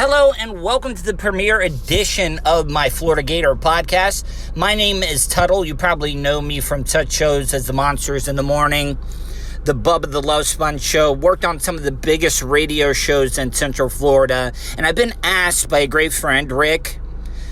Hello and welcome to the premiere edition of my Florida Gator podcast. My name is Tuddle. You probably know me from such shows as The Monsters in the Morning, the Bubba the Love Sponge Show. Worked on some of the biggest radio shows in Central Florida. And I've been asked by a great friend, Rick,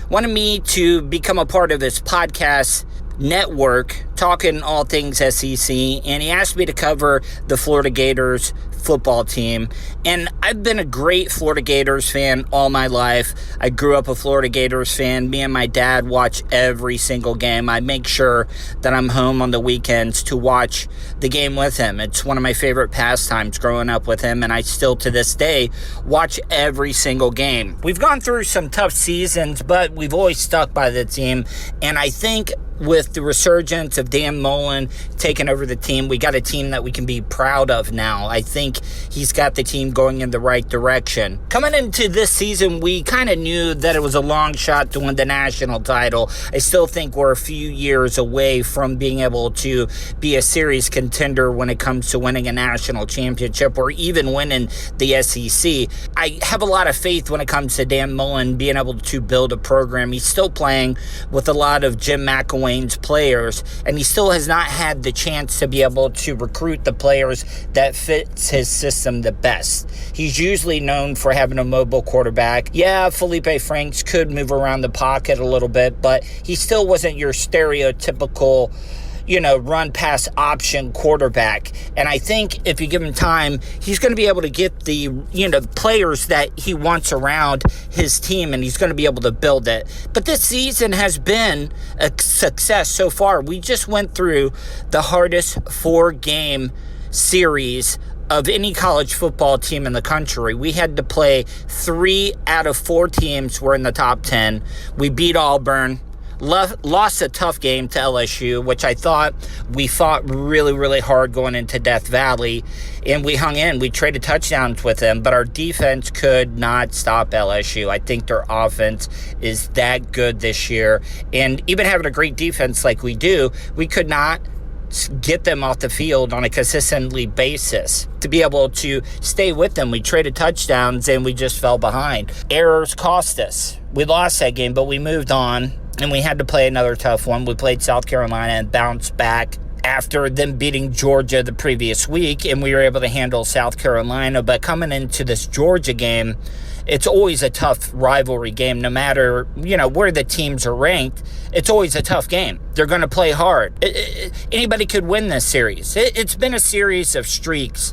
wanted me to become a part of his podcast network, talking all things SEC, and he asked me to cover the Florida Gators football team. And I've been a great Florida Gators fan all my life. I grew up a Florida Gators fan. Me and my dad watch every single game. I make sure that I'm home on the weekends to watch the game with him. It's one of my favorite pastimes growing up with him, and I still to this day watch every single game. We've gone through some tough seasons, but we've always stuck by the team, and I think with the resurgence of Dan Mullen taking over the team, we got a team that we can be proud of now. I think he's got the team going in the right direction. Coming into this season, we kind of knew that it was a long shot to win the national title. I still think we're a few years away from being able to be a serious contender when it comes to winning a national championship or even winning the SEC. I have a lot of faith when it comes to Dan Mullen being able to build a program. He's still playing with a lot of Jim McElwain's players, and he still has not had the chance to be able to recruit the players that fits his system the best. He's usually known for having a mobile quarterback. Yeah, Felipe Franks could move around the pocket a little bit, but he still wasn't your stereotypical run pass option quarterback. And I think if you give him time, he's going to be able to get the, players that he wants around his team, and he's going to be able to build it. But this season has been a success so far. We just went through the hardest 4-game series of any college football team in the country. We had to play 3 out of 4 teams were in the top 10. We beat Auburn. Lost a tough game to LSU, which I thought we fought really, really hard going into Death Valley, and we hung in. We traded touchdowns with them, but our defense could not stop LSU. I think their offense is that good this year, and even having a great defense like we do, we could not get them off the field on a consistently basis. To be able to stay with them, we traded touchdowns, and we just fell behind. Errors cost us. We lost that game, but we moved on. And we had to play another tough one. We played South Carolina and bounced back after them beating Georgia the previous week, and we were able to handle South Carolina. But coming into this Georgia game, it's always a tough rivalry game. No matter, where the teams are ranked, it's always a tough game. They're going to play hard. Anybody could win this series. It's been a series of streaks.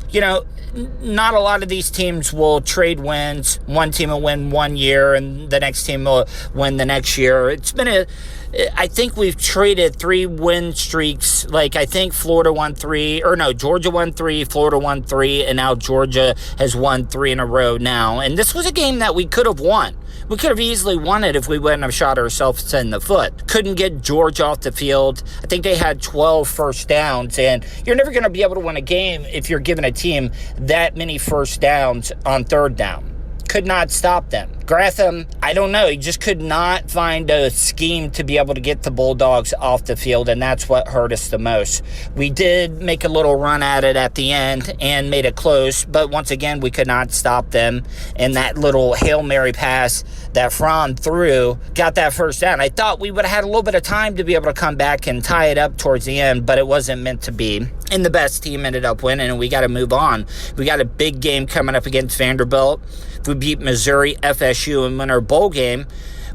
Not a lot of these teams will trade wins. One team will win one year, and the next team will win the next year. I think we've traded 3 win streaks. Like, I think Georgia won 3, Florida won 3, and now Georgia has won 3 in a row now. And this was a game that we could have won. We could have easily won it if we wouldn't have shot ourselves in the foot. Couldn't get Georgia off the field. I think they had 12 first downs, and you're never going to be able to win a game if you're giving a team that many first downs on third down. Could not stop them. Gratham, I don't know. He just could not find a scheme to be able to get the Bulldogs off the field, and that's what hurt us the most. We did make a little run at it at the end and made it close, but once again, we could not stop them. And that little Hail Mary pass that Fromm threw got that first down. I thought we would have had a little bit of time to be able to come back and tie it up towards the end, but it wasn't meant to be. And the best team ended up winning, and we got to move on. We got a big game coming up against Vanderbilt. If we beat Missouri, FSU, and win our bowl game,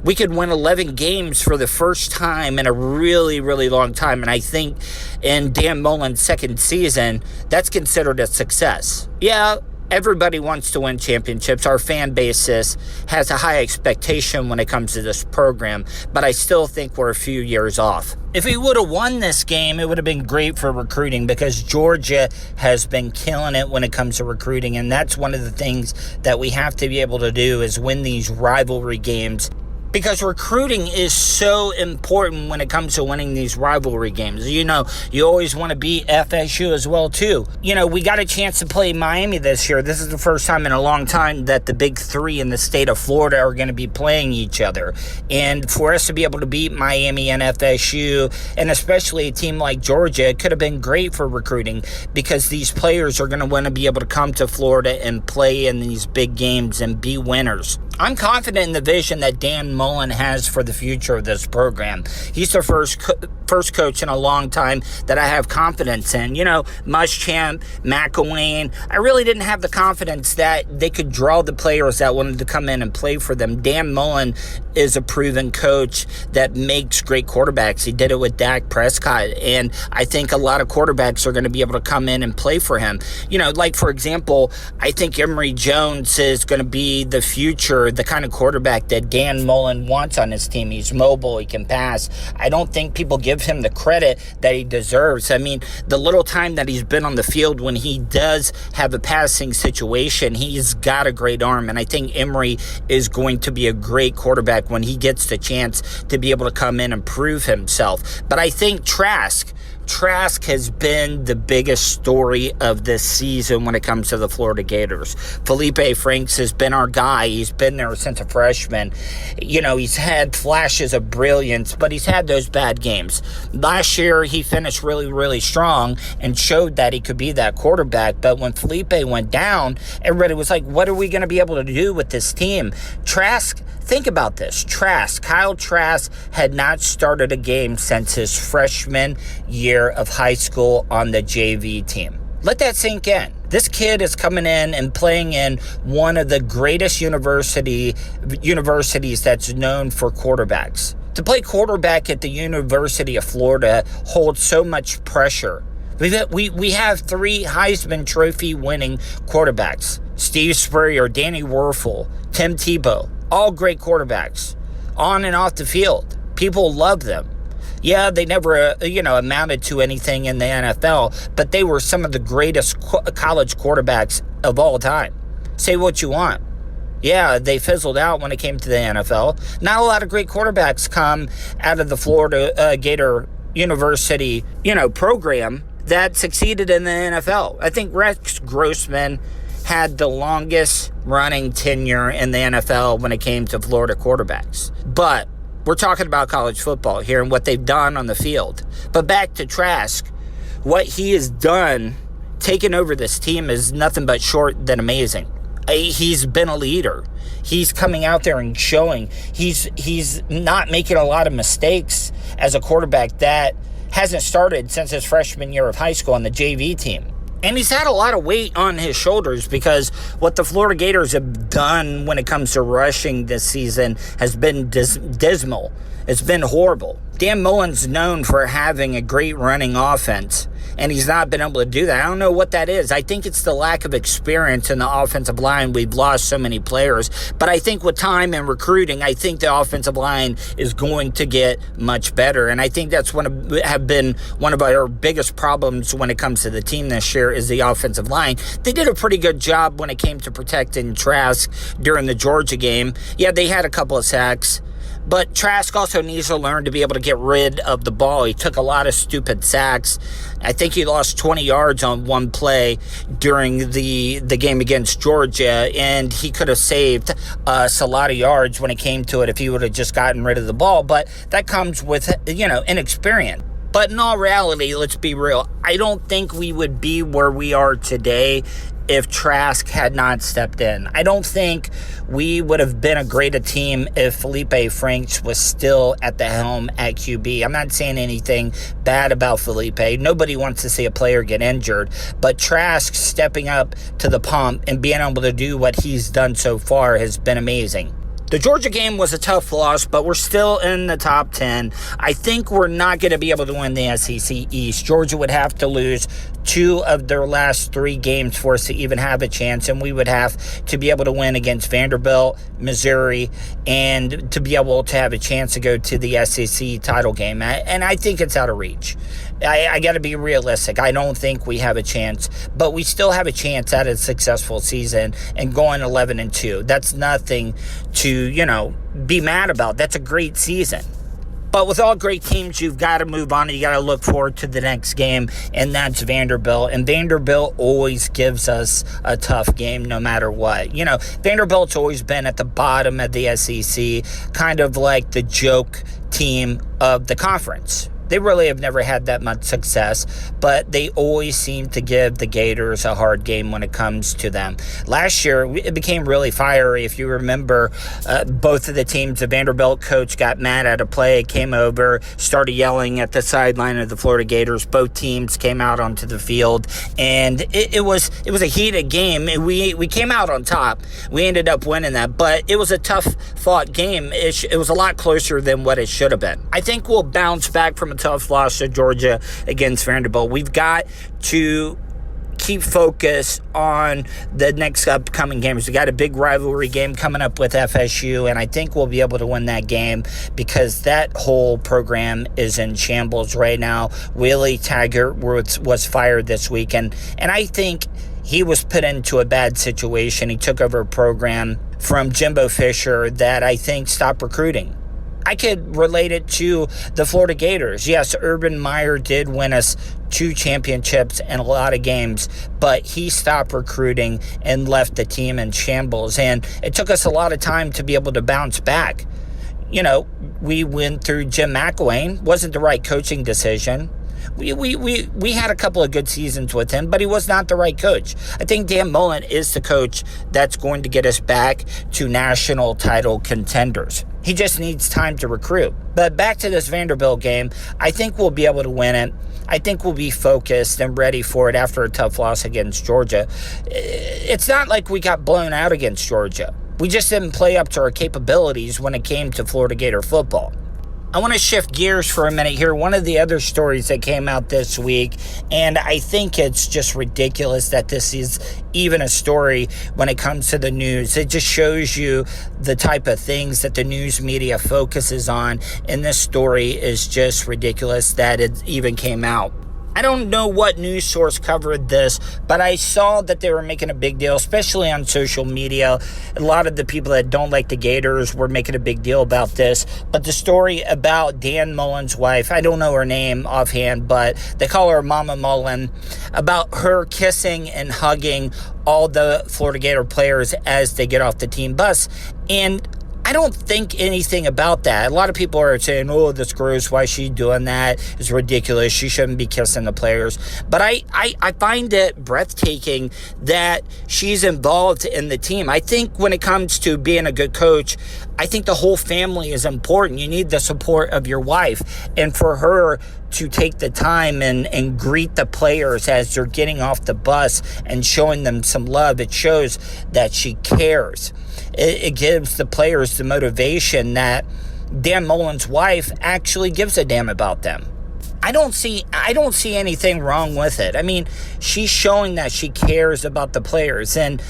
we could win 11 games for the first time in a really, really long time. And I think in Dan Mullen's second season, that's considered a success. Yeah, everybody wants to win championships. Our fan base has a high expectation when it comes to this program, but I still think we're a few years off. If we would have won this game, it would have been great for recruiting because Georgia has been killing it when it comes to recruiting, and that's one of the things that we have to be able to do is win these rivalry games. Because recruiting is so important when it comes to winning these rivalry games. You always want to beat FSU as well, too. We got a chance to play Miami this year. This is the first time in a long time that the big 3 in the state of Florida are going to be playing each other. And for us to be able to beat Miami and FSU, and especially a team like Georgia, it could have been great for recruiting because these players are going to want to be able to come to Florida and play in these big games and be winners. I'm confident in the vision that Dan Mullen has for the future of this program. He's the first coach in a long time that I have confidence in. Muschamp, McElwain, I really didn't have the confidence that they could draw the players that wanted to come in and play for them. Dan Mullen is a proven coach that makes great quarterbacks. He did it with Dak Prescott, and I think a lot of quarterbacks are going to be able to come in and play for him. Like, for example, I think Emory Jones is going to be the future, the kind of quarterback that Dan Mullen wants on his team. He's mobile, he can pass. I don't think people give him the credit that he deserves. I mean, the little time that he's been on the field, when he does have a passing situation, he's got a great arm, and I think Emory is going to be a great quarterback when he gets the chance to be able to come in and prove himself. But I think Trask has been the biggest story of this season when it comes to the Florida Gators. Felipe Franks has been our guy. He's been there since a freshman. He's had flashes of brilliance, but he's had those bad games. Last year, he finished really, really strong and showed that he could be that quarterback. But when Felipe went down, everybody was like, what are we going to be able to do with this team? Trask, think about this. Kyle Trask had not started a game since his freshman year of high school on the JV team. Let that sink in. This kid is coming in and playing in one of the greatest universities that's known for quarterbacks. To play quarterback at the University of Florida holds so much pressure. We have 3 Heisman Trophy winning quarterbacks. Steve Spurrier, Danny Werfel, Tim Tebow. All great quarterbacks. On and off the field. People love them. Yeah, they never, amounted to anything in the NFL, but they were some of the greatest college quarterbacks of all time. Say what you want. Yeah, they fizzled out when it came to the NFL. Not a lot of great quarterbacks come out of the Florida Gator University, program that succeeded in the NFL. I think Rex Grossman had the longest running tenure in the NFL when it came to Florida quarterbacks. But we're talking about college football here and what they've done on the field. But back to Trask, what he has done, taking over this team, is nothing but short than amazing. He's been a leader. He's coming out there and showing. He's not making a lot of mistakes as a quarterback that hasn't started since his freshman year of high school on the JV team. And he's had a lot of weight on his shoulders because what the Florida Gators have done when it comes to rushing this season has been dismal. It's been horrible. Dan Mullen's known for having a great running offense, and he's not been able to do that. I don't know what that is. I think it's the lack of experience in the offensive line. We've lost so many players. But I think with time and recruiting, I think the offensive line is going to get much better. And I think that's have been one of our biggest problems when it comes to the team this year is the offensive line. They did a pretty good job when it came to protecting Trask during the Georgia game. Yeah, they had a couple of sacks. But Trask also needs to learn to be able to get rid of the ball. He took a lot of stupid sacks. I think he lost 20 yards on one play during the game against Georgia, and he could have saved us a lot of yards when it came to it if he would have just gotten rid of the ball. But that comes with, inexperience. But in all reality, let's be real. I don't think we would be where we are today if Trask had not stepped in. I don't think we would have been a greater team if Felipe Franks was still at the helm at QB. I'm not saying anything bad about Felipe. Nobody wants to see a player get injured. But Trask stepping up to the pump and being able to do what he's done so far has been amazing. The Georgia game was a tough loss, but we're still in the top 10. I think we're not going to be able to win the SEC East. Georgia would have to lose 2 of their last 3 games for us to even have a chance, and we would have to be able to win against Vanderbilt, Missouri, and to be able to have a chance to go to the SEC title game. And I think it's out of reach. I got to be realistic. I don't think we have a chance, but we still have a chance at a successful season and going 11-2. That's nothing to, be mad about. That's a great season. But with all great teams, you've got to move on and you got to look forward to the next game, and that's Vanderbilt. And Vanderbilt always gives us a tough game no matter what. Vanderbilt's always been at the bottom of the SEC, kind of like the joke team of the conference. They really have never had that much success, but they always seem to give the Gators a hard game when it comes to them. Last year, it became really fiery. If you remember, both of the teams, the Vanderbilt coach got mad at a play, came over, started yelling at the sideline of the Florida Gators. Both teams came out onto the field, and it was a heated game. We came out on top. We ended up winning that, but it was a tough-fought game. It was a lot closer than what it should have been. I think we'll bounce back from a tough loss to Georgia against Vanderbilt. We've got to keep focus on the next upcoming games. We got a big rivalry game coming up with FSU, and I think we'll be able to win that game because that whole program is in shambles right now. Willie Taggart was fired this week, and I think he was put into a bad situation. He took over a program from Jimbo Fisher that I think stopped recruiting. I could relate it to the Florida Gators. Yes, Urban Meyer did win us 2 championships and a lot of games, but he stopped recruiting and left the team in shambles. And it took us a lot of time to be able to bounce back. You know, we went through Jim McElwain. Wasn't the right coaching decision. We had a couple of good seasons with him, but he was not the right coach. I think Dan Mullen is the coach that's going to get us back to national title contenders. He just needs time to recruit. But back to this Vanderbilt game, I think we'll be able to win it. I think we'll be focused and ready for it after a tough loss against Georgia. It's not like we got blown out against Georgia. We just didn't play up to our capabilities when it came to Florida Gator football. I want to shift gears for a minute here. One of the other stories that came out this week, and I think it's just ridiculous that this is even a story when it comes to the news. It just shows you the type of things that the news media focuses on, and this story is just ridiculous that it even came out. I don't know what news source covered this, but I saw that they were making a big deal, especially on social media. A lot of the people that don't like the Gators were making a big deal about this. But the story about Dan Mullen's wife, I don't know her name offhand, but they call her Mama Mullen, about her kissing and hugging all the Florida Gator players as they get off the team bus. And I don't think anything about that. A lot of people are saying, oh, that's gross. Why is she doing that? It's ridiculous. She shouldn't be kissing the players. But I find it breathtaking that she's involved in the team. I think when it comes to being a good coach, I think the whole family is important. You need the support of your wife. And for her to take the time and greet the players as they're getting off the bus and showing them some love, it shows that she cares. It gives the players the motivation that Dan Mullen's wife actually gives a damn about them. I don't see anything wrong with it. I mean, she's showing that she cares about the players, and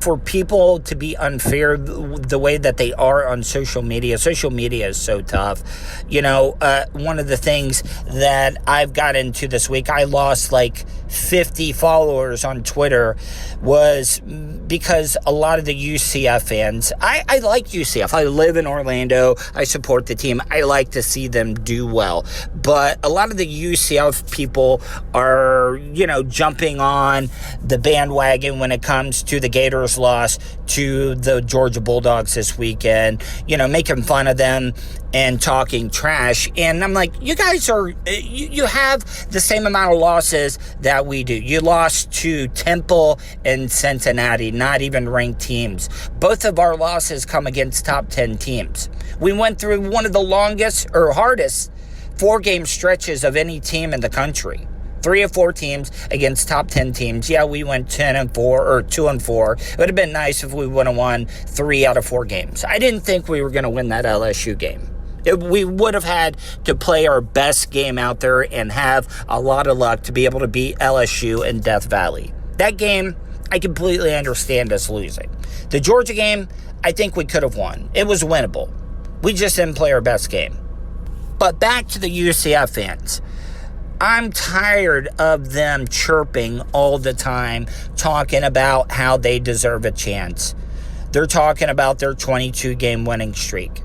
for people to be unfair the way that they are on social media is so tough. You know, one of the things that I've got into this week, I lost like 50 followers on Twitter, was because a lot of the UCF fans, I like UCF. I live in Orlando. I support the team. I like to see them do well. But a lot of the UCF people are, you know, jumping on the bandwagon when it comes to the Gators loss to the Georgia Bulldogs this weekend, you know, making fun of them and talking trash. And I'm like, you guys are, you have the same amount of losses that we do. You lost to Temple and Cincinnati, not even ranked teams. Both of our losses come against top 10 teams. We went through one of the longest or hardest 4-game stretches of any team in the country. 3 or 4 teams against top 10 teams. Yeah, we went 10-4 or 2-4. It would have been nice if we would have won 3 out of 4 games. I didn't think we were going to win that LSU game. We would have had to play our best game out there and have a lot of luck to be able to beat LSU in Death Valley. That game, I completely understand us losing. The Georgia game, I think we could have won. It was winnable. We just didn't play our best game. But back to the UCF fans. I'm tired of them chirping all the time, talking about how they deserve a chance. They're talking about their 22-game winning streak.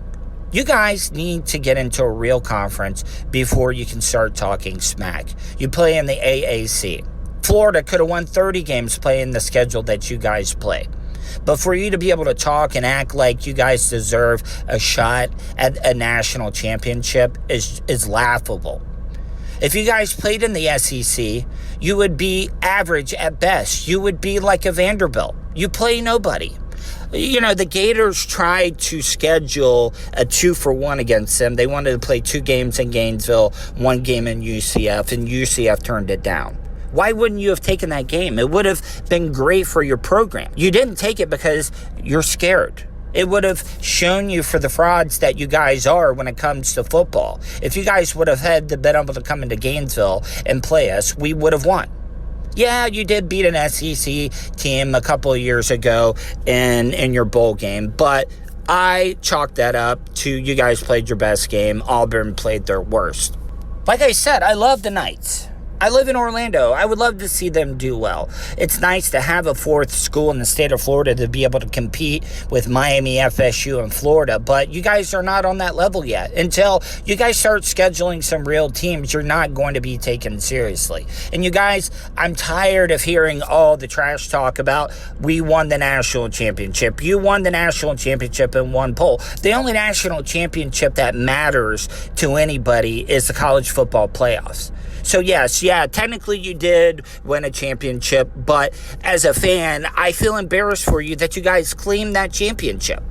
You guys need to get into a real conference before you can start talking smack. You play in the AAC. Florida could have won 30 games playing the schedule that you guys play. But for you to be able to talk and act like you guys deserve a shot at a national championship is laughable. If you guys played in the SEC, you would be average at best. You would be like a Vanderbilt. You play nobody. The Gators tried to schedule a 2-for-1 against them. They wanted to play 2 games in Gainesville, 1 game in UCF, and UCF turned it down. Why wouldn't you have taken that game? It would have been great for your program. You didn't take it because you're scared. It would have shown you for the frauds that you guys are when it comes to football. If you guys would have had been able to come into Gainesville and play us, we would have won. Yeah, you did beat an SEC team a couple of years ago in your bowl game, but I chalked that up to you guys played your best game. Auburn played their worst. Like I said, I love the Knights. I live in Orlando. I would love to see them do well. It's nice to have a 4th school in the state of Florida to be able to compete with Miami, FSU, and Florida, but you guys are not on that level yet. Until you guys start scheduling some real teams, you're not going to be taken seriously. And you guys, I'm tired of hearing all the trash talk about we won the national championship. You won the national championship in one poll. The only national championship that matters to anybody is the college football playoffs. So yes, technically you did win a championship, but as a fan, I feel embarrassed for you that you guys claimed that championship.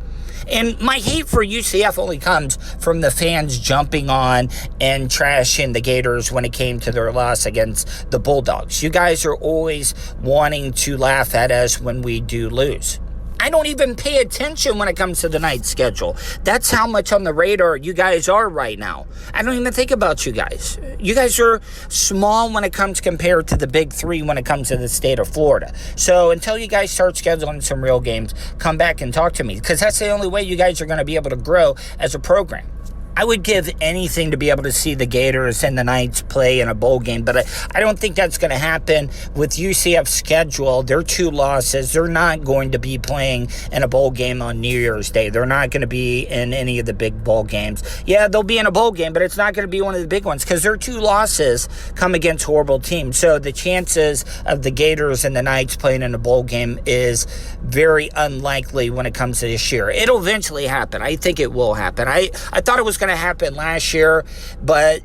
And my hate for UCF only comes from the fans jumping on and trashing the Gators when it came to their loss against the Bulldogs. You guys are always wanting to laugh at us when we do lose. I don't even pay attention when it comes to the night schedule. That's how much on the radar you guys are right now. I don't even think about you guys. You guys are small when it comes compared to the big 3 when it comes to the state of Florida. So until you guys start scheduling some real games, come back and talk to me, because that's the only way you guys are going to be able to grow as a program. I would give anything to be able to see the Gators and the Knights play in a bowl game, but I don't think that's going to happen with UCF's schedule. Their 2 losses, they're not going to be playing in a bowl game on New Year's Day. They're not going to be in any of the big bowl games. Yeah, they'll be in a bowl game, but it's not going to be one of the big ones because their 2 losses come against horrible teams. So the chances of the Gators and the Knights playing in a bowl game is very unlikely when it comes to this year. It'll eventually happen. I think it will happen. I thought it was going to happen last year, but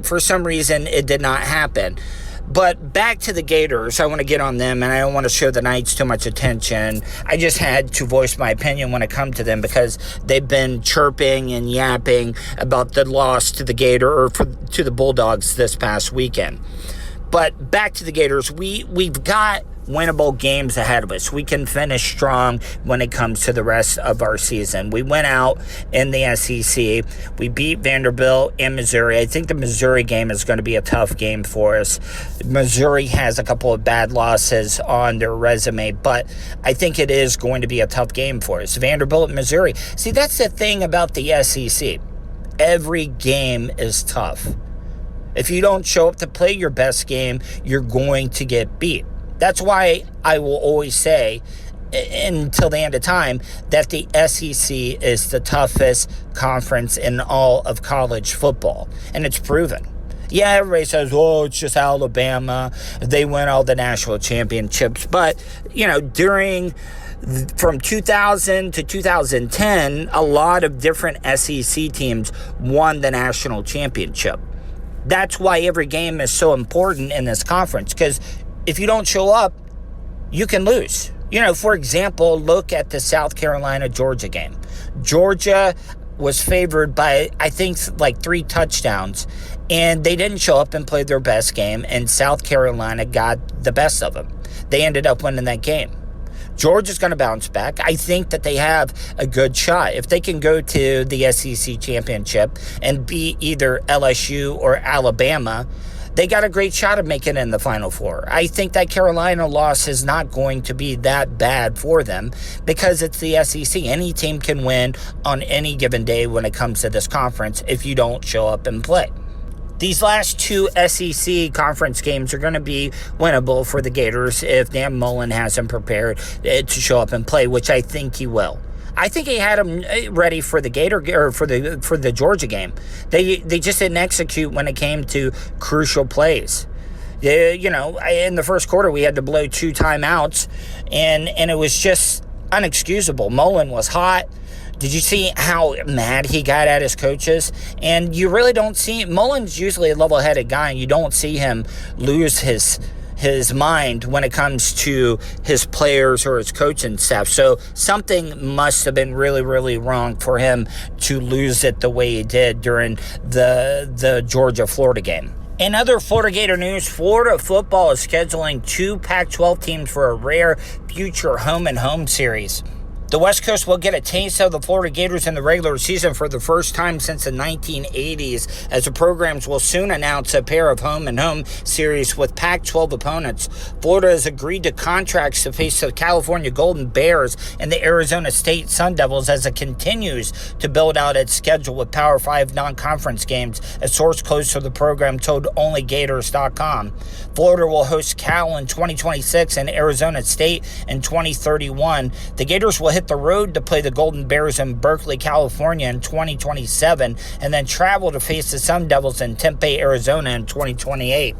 for some reason it did not happen. But back to the Gators, I want to get on them, and I don't want to show the Knights too much attention. I just had to voice my opinion when it comes to them because they've been chirping and yapping about the loss to the to the Bulldogs this past weekend. But back to the Gators, we've got winnable games ahead of us. We can finish strong when it comes to the rest of our season. We went out in the SEC. We beat Vanderbilt and Missouri. I think the Missouri game is going to be a tough game for us. Missouri has a couple of bad losses on their resume, but I think it is going to be a tough game for us. Vanderbilt and Missouri. See, that's the thing about the SEC. Every game is tough. If you don't show up to play your best game, you're going to get beat. That's why I will always say, until the end of time, that the SEC is the toughest conference in all of college football. And it's proven. Yeah, everybody says, oh, it's just Alabama. They win all the national championships. But, from 2000 to 2010, a lot of different SEC teams won the national championship. That's why every game is so important in this conference, because if you don't show up, you can lose. For example, look at the South Carolina-Georgia game. Georgia was favored by, I think, like 3 touchdowns, and they didn't show up and play their best game, and South Carolina got the best of them. They ended up winning that game. Georgia's going to bounce back. I think that they have a good shot. If they can go to the SEC championship and beat either LSU or Alabama, they got a great shot of making it in the Final Four. I think that Carolina loss is not going to be that bad for them because it's the SEC. Any team can win on any given day when it comes to this conference if you don't show up and play. These last 2 SEC conference games are going to be winnable for the Gators if Dan Mullen hasn't prepared to show up and play, which I think he will. I think he had them ready for the for the Georgia game. They just didn't execute when it came to crucial plays. In the first quarter we had to blow 2 timeouts, and it was just unexcusable. Mullen was hot. Did you see how mad he got at his coaches? And you really don't see, Mullen's usually a level-headed guy, and you don't see him lose his mind when it comes to his players or his coaching staff. So something must have been really, really wrong for him to lose it the way he did during the Georgia-Florida game. In other Florida Gator news, Florida football is scheduling 2 Pac-12 teams for a rare future home-and-home series. The West Coast will get a taste of the Florida Gators in the regular season for the first time since the 1980s, as the programs will soon announce a pair of home-and-home series with Pac-12 opponents. Florida has agreed to contracts to face the California Golden Bears and the Arizona State Sun Devils as it continues to build out its schedule with Power 5 non-conference games, a source close to the program told OnlyGators.com. Florida will host Cal in 2026 and Arizona State in 2031. The Gators will hit the road to play the Golden Bears in Berkeley, California in 2027, and then travel to face the Sun Devils in Tempe, Arizona in 2028.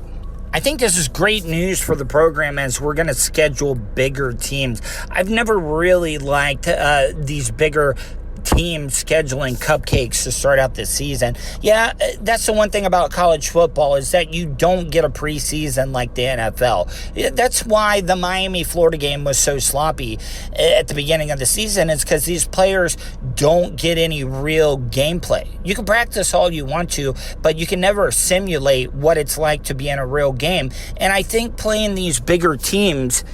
I think this is great news for the program as we're going to schedule bigger teams. I've never really liked these bigger teams scheduling cupcakes to start out this season. Yeah, that's the one thing about college football is that you don't get a preseason like the NFL. That's why the Miami-Florida game was so sloppy at the beginning of the season, is because these players don't get any real gameplay. You can practice all you want to, but you can never simulate what it's like to be in a real game. And I think playing these bigger teams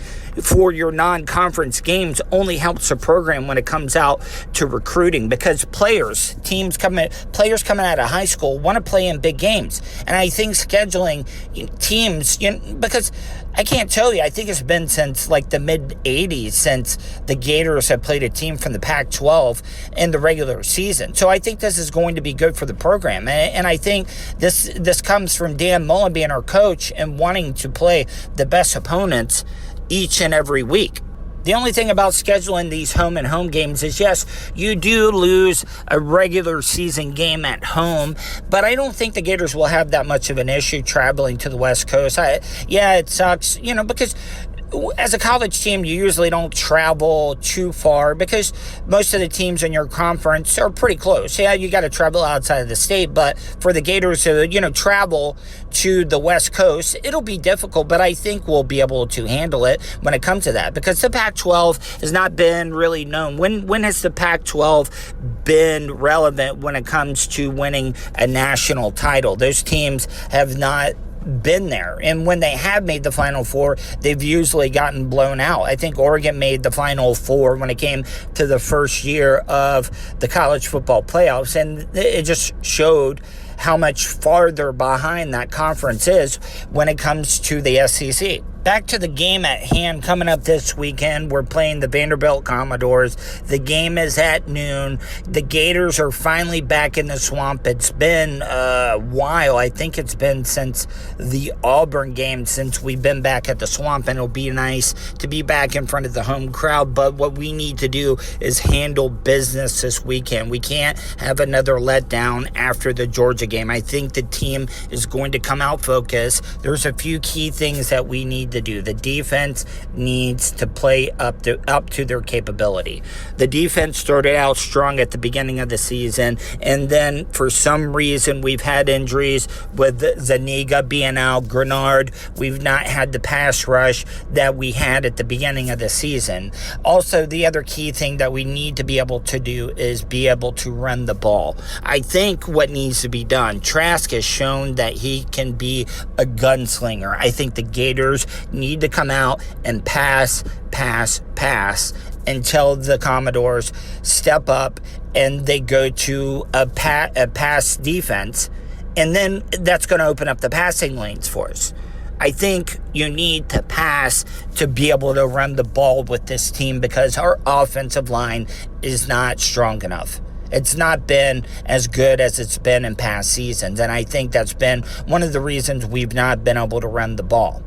for your non-conference games only helps the program when it comes out to recruiting, because players coming out of high school want to play in big games. And I think scheduling teams, because I can't tell you, I think it's been since like the mid-'80s since the Gators have played a team from the Pac-12 in the regular season. So I think this is going to be good for the program. And I think this comes from Dan Mullen being our coach and wanting to play the best opponents each and every week. The only thing about scheduling these home-and-home games is, yes, you do lose a regular season game at home, but I don't think the Gators will have that much of an issue traveling to the West Coast. It sucks, because as a college team, you usually don't travel too far because most of the teams in your conference are pretty close. Yeah, you got to travel outside of the state, but for the Gators to, travel to the West Coast, it'll be difficult, but I think we'll be able to handle it when it comes to that, because the Pac-12 has not been really known. When has the Pac-12 been relevant when it comes to winning a national title? Those teams have not been there, and when they have made the Final Four, they've usually gotten blown out. I think Oregon made the Final Four when it came to the first year of the college football playoffs, and it just showed how much farther behind that conference is when it comes to the SEC. Back to the game at hand coming up this weekend. We're playing the Vanderbilt Commodores. The game is at noon. The Gators are finally back in the swamp. It's been a while. I think it's been since the Auburn game since we've been back at the swamp, and it'll be nice to be back in front of the home crowd. But what we need to do is handle business this weekend. We can't have another letdown after the Georgia game. I think the team is going to come out focused. There's a few key things that we need to do. The defense needs to play up to their capability. The defense started out strong at the beginning of the season, and then for some reason we've had injuries with Zuniga being out, Grenard. We've not had the pass rush that we had at the beginning of the season. Also, the other key thing that we need to be able to do is be able to run the ball. I think what needs to be done, Trask has shown that he can be a gunslinger. I think the Gators need to come out and pass until the Commodores step up and they go to a pass defense, and then that's going to open up the passing lanes for us. I think you need to pass to be able to run the ball with this team, because our offensive line is not strong enough. It's not been as good as it's been in past seasons, and I think that's been one of the reasons we've not been able to run the ball.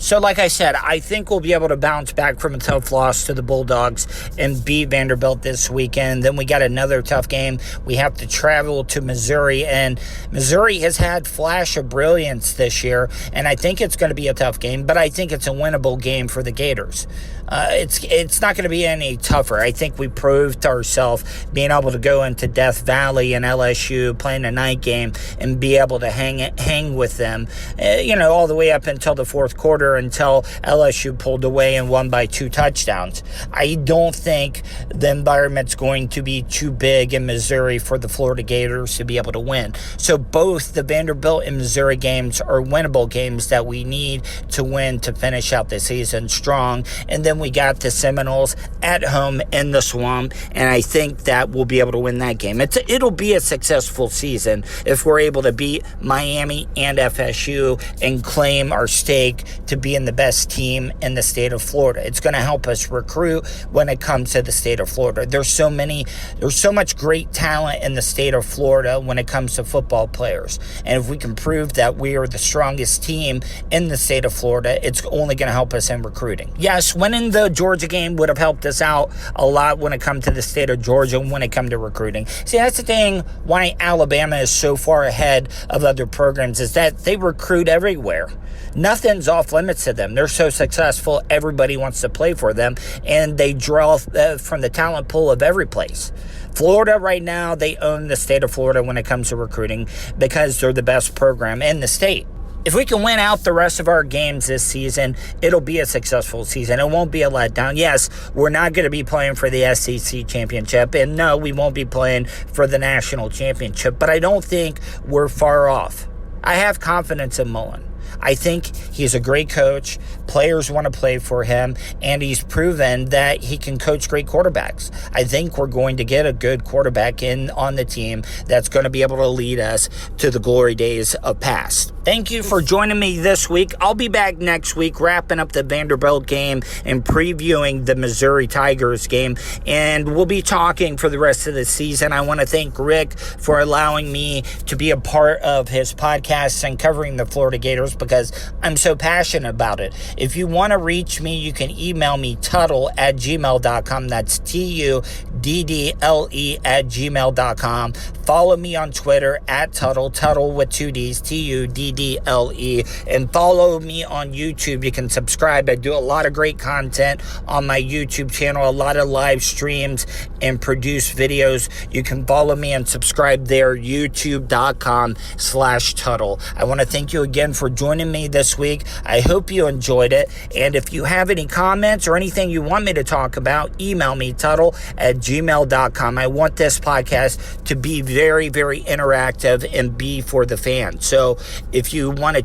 So like I said, I think we'll be able to bounce back from a tough loss to the Bulldogs and beat Vanderbilt this weekend. Then we got another tough game. We have to travel to Missouri, and Missouri has had flash of brilliance this year, and I think it's going to be a tough game, but I think it's a winnable game for the Gators. It's not going to be any tougher. I think we proved to ourselves being able to go into Death Valley and LSU, playing a night game, and be able to hang with them, all the way up until the fourth quarter, until LSU pulled away and won by 2 touchdowns. I don't think the environment's going to be too big in Missouri for the Florida Gators to be able to win. So both the Vanderbilt and Missouri games are winnable games that we need to win to finish out the season strong. And then we got the Seminoles at home in the Swamp, and I think that we'll be able to win that game. It'll be a successful season if we're able to beat Miami and FSU and claim our stake to being the best team in the state of Florida. It's going to help us recruit when it comes to the state of Florida. There's so much great talent in the state of Florida when it comes to football players. And if we can prove that we are the strongest team in the state of Florida, it's only going to help us in recruiting. Yes, winning the Georgia game would have helped us out a lot when it comes to the state of Georgia, when it comes to recruiting. See, that's the thing why Alabama is so far ahead of other programs, is that they recruit everywhere. Nothing's off limits to them. They're so successful, everybody wants to play for them, and they draw from the talent pool of every place. Florida right now, they own the state of Florida when it comes to recruiting because they're the best program in the state. If we can win out the rest of our games this season, it'll be a successful season. It won't be a letdown. Yes, we're not going to be playing for the SEC championship, and no, we won't be playing for the national championship, but I don't think we're far off. I have confidence in Mullen. I think he's a great coach. Players want to play for him, and he's proven that he can coach great quarterbacks. I think we're going to get a good quarterback in on the team that's going to be able to lead us to the glory days of past. Thank you for joining me this week. I'll be back next week wrapping up the Vanderbilt game and previewing the Missouri Tigers game, and we'll be talking for the rest of the season. I want to thank Rick for allowing me to be a part of his podcast and covering the Florida Gators, because I'm so passionate about it. If you want to reach me, you can email me tuddle@gmail.com. That's TUDDLE@gmail.com. Follow me on Twitter @Tuddle with 2 Ds, TUDDLE, and follow me on YouTube. You can subscribe. I do a lot of great content on my YouTube channel, a lot of live streams and produce videos. You can follow me and subscribe there, youtube.com/Tuddle. I want to thank you again for joining me this week. I hope you enjoyed it. And if you have any comments or anything you want me to talk about, email me, Tuddle@gmail.com. I want this podcast to be very, very interactive and be for the fans. So if you want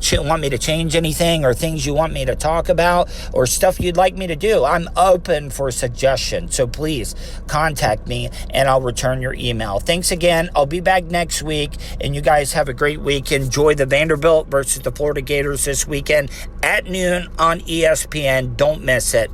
me to change anything, or things you want me to talk about, or stuff you'd like me to do, I'm open for suggestions. So please contact me and I'll return your email. Thanks again. I'll be back next week, and you guys have a great week. Enjoy the Vanderbilt versus the Florida Gators this weekend at noon on ESPN. Don't miss it.